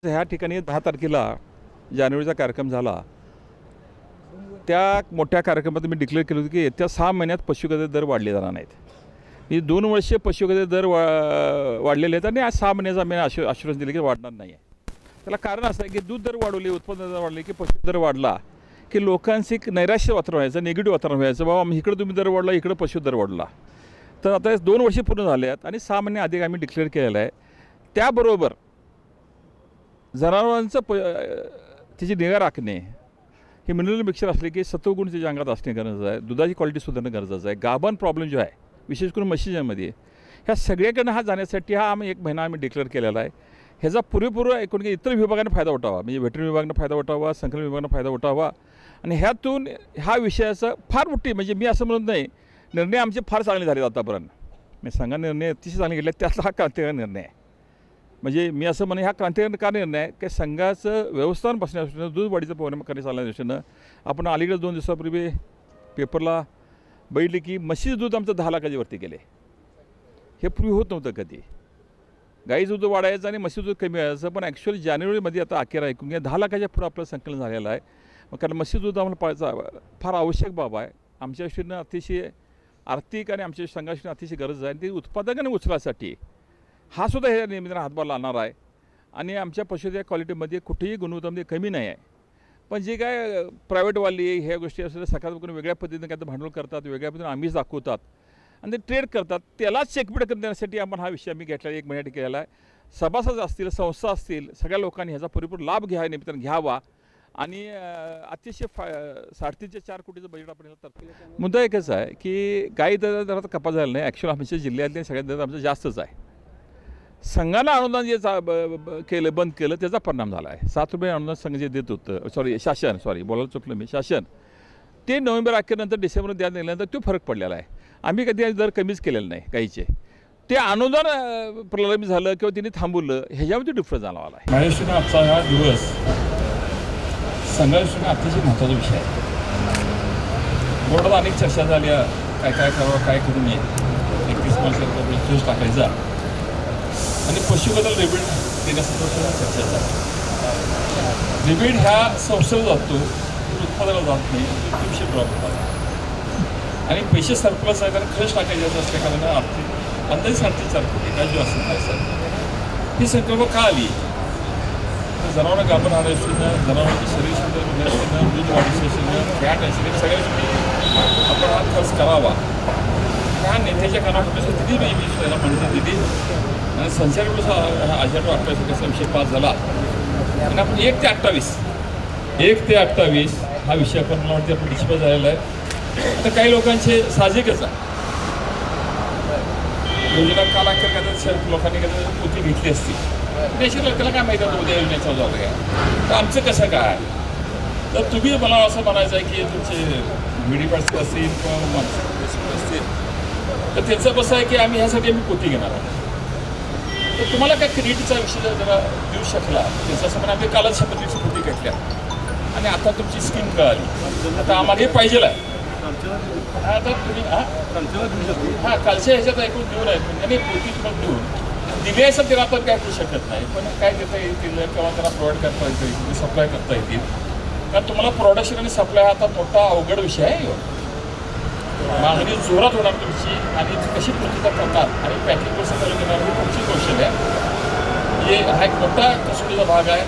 ह्या ठिकाणी 10 तारखेला जानेवारीचा कार्यक्रम झाला। त्या मोठ्या कार्यक्रमात मी डिक्लेअर केलं होतं की येत्या 6 महिन्यात पशुखाद्य दर वाढले जाणार नाहीत। ही 2 वर्षे पशुखाद्य दर वाढलेले आहेत आणि आज 6 महिन्याचा आम्ही आश्वासन दिलं की वाढणार नाही आहे। त्याला कारण असं आहे की दूध दर वाढवले, उत्पन्न दर वाढले की पशु दर वाढला की लोकांचे एक नैराश्य वातावरण व्हायचं, निगेटिव्ह वातावरण व्हायचं, बाबा आम्ही इकडे तुम्ही दर वाढला, इकडे पशु दर वाढला। तर आता 2 वर्षे पूर्ण झाले आहेत आणि 6 महिने अधिक आम्ही डिक्लेअर केलेलं आहे। त्याबरोबर जनावरांचं त्याची निगा राखणे, हे मिनरल मिक्सचर असले की सत्वगुण त्याच्या अंगात असणे गरजेचं आहे, दुधाची क्वालिटी सुधारणं गरजेचं आहे, गाभण प्रॉब्लेम जो आहे विशेष करून म्हशींमध्ये, ह्या सगळ्याकडनं हा जाण्यासाठी आम्ही 1 महिना आम्ही डिक्लेअर केलेला आहे। ह्याचा पुरेपूर एकूण की इतर विभागांना फायदा उठावा, म्हणजे व्हेटरनरी विभागांना फायदा उठावा, संकलन विभागांना फायदा उठावा आणि ह्यातून ह्या विषयाचं फार मोठी, म्हणजे मी असं म्हणत नाही, निर्णय आमचे फार चांगले झाले आतापर्यंत, मी सांगा निर्णय अतिशय चांगले घेतले, त्यातला हा क्रांतिकारी निर्णय आहे। म्हणजे मी असं म्हणेन हा क्रांतिकारी निर्णय आहे की संघाचं व्यवस्थापन बसण्याच्या दूध वाढीचं परिणाम करण्यात आल्याच्या दृष्टीनं आपण अलीकडे 2 दिवसापूर्वी पेपरला बघितले की म्हशीचं दूध आमचं 10 लाखाच्या वरती गेले। हे पूर्वी होत नव्हतं कधी, गाईचं दूध वाढायचं आणि म्हशीचं दूध कमी व्हायचं, पण ॲक्च्युअली जानेवारीमध्ये आता अखेर ऐकून घ्या 10 लाखाच्या पुढं आपलं संकलन झालेलं आहे। कारण म्हशीचं दूध आम्हाला पाळायचं फार आवश्यक बाब आहे, आमच्या दृष्टीनं अतिशय आर्थिक आणि आमच्या संघाशी अतिशय गरज आहे आणि ती उत्पादकाने उचलासाठी हा सुद्धा हे नियमिताने हातभार लावणार आहे आणि आमच्या पशुच्या क्वालिटीमध्ये कुठेही गुणवत्तामध्ये कमी नाही आहे। पण जे काय प्रायव्हेटवाली ह्या गोष्टी असतात सकारात्मक वेगळ्या पद्धतीने काय तर भांडवल करतात, वेगळ्या पद्धतीने आम्हीच दाखवतात आणि ते ट्रेड करतात, त्यालाच चेकमेट करण्यासाठी आपण हा विषय आम्ही घेतला 1 महिन्यासाठी केलेला आहे। सभासद असतील, संस्था असतील, सगळ्या लोकांनी ह्याचा पुरेपूर लाभ निमित्ताने घ्यावा आणि अतिशय 3.5 ते 4 कोटीचं बजेट आपण याला तरतूद। मुद्दा एकच आहे की गाई दरात कपात झाला नाही, ॲक्च्युअली आमच्या जिल्ह्यातले सगळ्यात दर आमचं जास्तच आहे। संघाला अनुदान जे केलं बंद केलं त्याचा परिणाम झाला आहे। 7 रुपये अनुदान संघ जे देत होतं, शासन बोलायला चुकलं मी, शासन ते नोव्हेंबर अखेरनंतर डिसेंबर द्यायला निघाल्यानंतर तो फरक पडलेला आहे। आम्ही कधी दर कमीच केलेलं नाही गाईचे, ते अनुदान प्रलंबित झालं किंवा तिने थांबवलं ह्याच्यामध्ये डिफरन्स झाला आहे। माझ्या आजचा हा दिवस संघाच्या अतिशय महत्त्वाचा विषय आहे। बोर्डात अनेक चर्चा झाल्या, काय करावं काय करू नये, 31 मार्चला ठोस टाकायचा आणि पशुबद्दल रिबीट देण्यासाठी चर्चा झाली। रिबीट ह्या संस्थेला जातो, उत्पादनाला जात नाही, विषय ड्रॉप होतात आणि पैसे सरप्लस आहे, कारण खर्च टाकायचं असल्या कारणानं आर्थिक अंदाजे 4.5 कोटी काय जो असेल काय सर ही संकल्प का आली, तर जनावरं गाभण राहण्या दृष्टीनं, जनावरांची शरीर सुंदर दृष्टीनं, दूध वाढीच्या दृष्टीनं, फॅट आहे सगळ्या आपण हा खर्च करावा। ह्या नेत्याच्या कानामध्ये दिली मी त्याला माहिती दिली आणि संचालक अजून 28 विषय पास झाला आणि आपण 1 ते 28 हा विषय आपण मला वाटते आपण डिस्कस झालेला आहे। तर काही लोकांचे साहजिकच आहे, योजना काल अखेर काय लोकांनी काय पोथी घेतली असती, नॅचरल त्याला काय माहिती आहे उद्या योजनेचा जाऊ काय, तर आमचं कसं काय, तर तुम्ही मला असं म्हणायचं आहे की तुमचे व्हिडिओ असतील किंवा माणसं असतील तर त्याचं कसं आहे की आम्ही ह्यासाठी पोथी घेणार आहोत। तर तुम्हाला काय क्रेडिटचा विषय जरा देऊ शकला त्याचं असं म्हणा, आम्ही कालच शपथीची पोथी घेतल्या आणि आता तुमची स्कीम कळाली, आता आम्हाला हे पाहिजे आहे। आता तुम्ही कालच्या ह्याच्यात ऐकून देऊन आणि पोथी तुम्हाला देऊन दिली असं त्याला आपण काय करू शकत नाही, पण काय देता येतील किंवा त्यांना प्रोव्हाइड करता येतील, सप्लाय करता येतील, कारण तुम्हाला प्रोडक्शन आणि सप्लाय हा आता मोठा अवघड विषय आहे। मागणी जोरात होणार तुमची आणि कशी पूर्तता करणार आणि पॅकिंग कसं करून देणार ही तुमची कौशल्य आहे। हे हा एक मोठा कसोटीचा भाग आहे,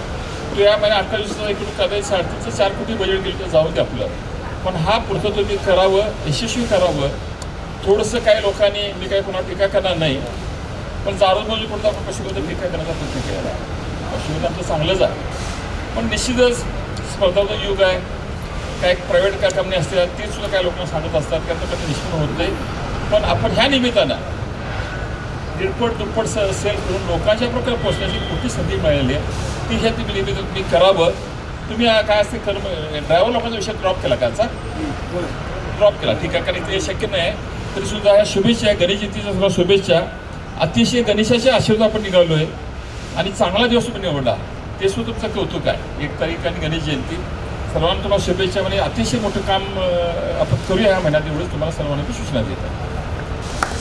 तो या महिन्यात 28 दिवसाचा एकूण कदाचित 3.5 ते 4 कोटी बजेट गेलं तर जाऊ दे आपलं, पण हा पुढचं तुम्ही करावं, यशस्वी करावं। थोडंसं काही लोकांनी, मी काही कोणाला टीका करणार नाही, पण जाणून पुढं आपण पशुबद्दल टीका करण्याचा प्रयत्न केलेला आहे। पशुबद्दल आमचं चांगलंच आहे, पण निश्चितच स्पर्धाचं युग आहे, काही प्रायव्हेट काय कंपनी असतात ते सुद्धा काही लोकांना सांगत असतात की आता कधी निष्पन्न होत नाही, पण आपण ह्या निमित्तानं 1.5-2.5 सेल करून लोकांच्या प्रकारे पोहोचण्याची मोठी संधी मिळालेली आहे, ती ह्या तुम्ही निमित्त तुम्ही करावं। तुम्ही काय असते ड्रायव्हर लोकांचा विषय ड्रॉप केला कालचा, ड्रॉप केला ठीक आहे, कारण ते शक्य नाही तरीसुद्धा ह्या शुभेच्छा, गणेश जयंतीच्या सुद्धा शुभेच्छा, अतिशय गणेशाचे आशीर्वाद आपण निघालो आहे आणि चांगला दिवस तुम्ही निवडला, ते सुद्धा तुमचं कौतुक आहे। 1 तारीख आणि गणेश जयंती, सर्वांना तुम्हाला शुभेच्छा, म्हणजे अतिशय मोठं काम आपण करूया ह्या महिन्यात, एवढंच तुम्हाला सर्वांना सूचना देत आहे।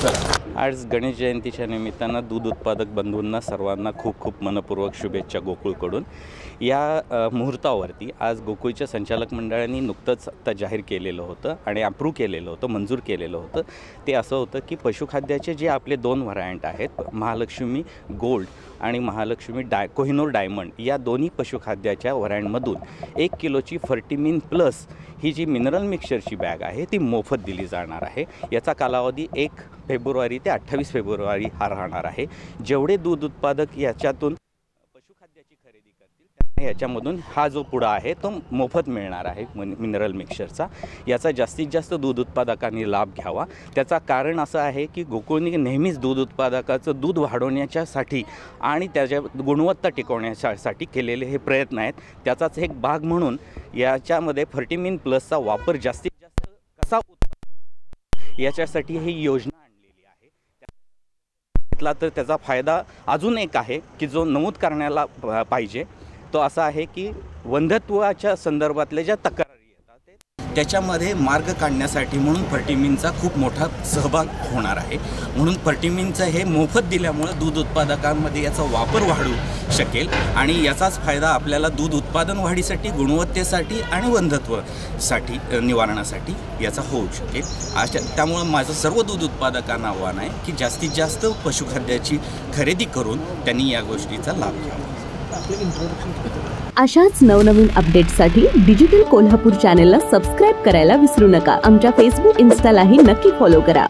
चला। आज गणेश जयंतीच्या निमित्तानं दूध उत्पादक बंधूंना सर्वांना खूप खूप मनपूर्वक शुभेच्छा गोकुळकडून. या मुहूर्तावरती आज गोकुळच्या संचालक मंडळाने नुकतंच आता जाहीर केलेलं होतं आणि अप्रूव्ह केलेलं होतं, मंजूर केलेलं होतं. ते असं होतं की पशुखाद्याचे जे आपले 2 व्हरायंट आहेत, महालक्ष्मी गोल्ड आणि महालक्ष्मी कोहिनूर डायमंड, या दोन्ही पशुखाद्याच्या व्हरायंटमधून 1 किलोची फर्टिमिन प्लस ही जी मिनरल मिक्सचरची बॅग आहे ती मोफत दिली जाणार आहे. याचा कालावधी 1 फेब्रुवारी ते 28 फेब्रुवारी हा राहणार आहे. जेवढे दूध उत्पादक याच्यातून पशुखाद्याची खरेदी करतील त्यांना याच्यामधून हा जो पुडा आहे तो मोफत मिळणार आहे मिनरल मिक्सचरचा. याचा जास्तीत जास्त दूध उत्पादकांनी लाभ घ्यावा. त्याचा कारण असं आहे की गोकुळने नेहमीच दूध उत्पादकाचं दूध वाढवण्याच्यासाठी आणि त्याच्या गुणवत्ता टिकवण्यासाठी केलेले हे प्रयत्न आहेत. त्याचाच एक भाग म्हणून याच्यामध्ये फर्टिमिन प्लसचा वापर जास्तीत जास्त कसा उत्पादन याच्यासाठी ही योजना आणलेली आहे. घेतला तर त्याचा फायदा अजून एक आहे की जो नमूद करण्याला पाहिजे तो असा आहे की वंध्यत्वाच्या संदर्भातल्या ज्या तक्रारी येतात त्याच्यामध्ये मार्ग काढण्यासाठी म्हणून फर्टिमिनचा खूप मोठा सहभाग होणार आहे. म्हणून फर्टिमिनचं हे मोफत दिल्यामुळे दूध उत्पादकांमध्ये याचा वापर वाढू शकेल आणि याचाच फायदा आपल्याला दूध उत्पादन वाढीसाठी, गुणवत्तेसाठी आणि वंध्यत्वासाठी निवारणासाठी याचा होऊ शकेल. त्यामुळं माझं सर्व दूध उत्पादकांना आव्हान आहे की जास्तीत जास्त पशुखाद्याची खरेदी करून त्यांनी या गोष्टीचा लाभ घ्यावा. अशाच नवनवीन अपडेट्ससाठी डिजिटल कोल्हापूर चॅनेलला सबस्क्राईब करायला विसरू नका. आमच्या फेसबुक, इन्स्टालाही नक्की फॉलो करा.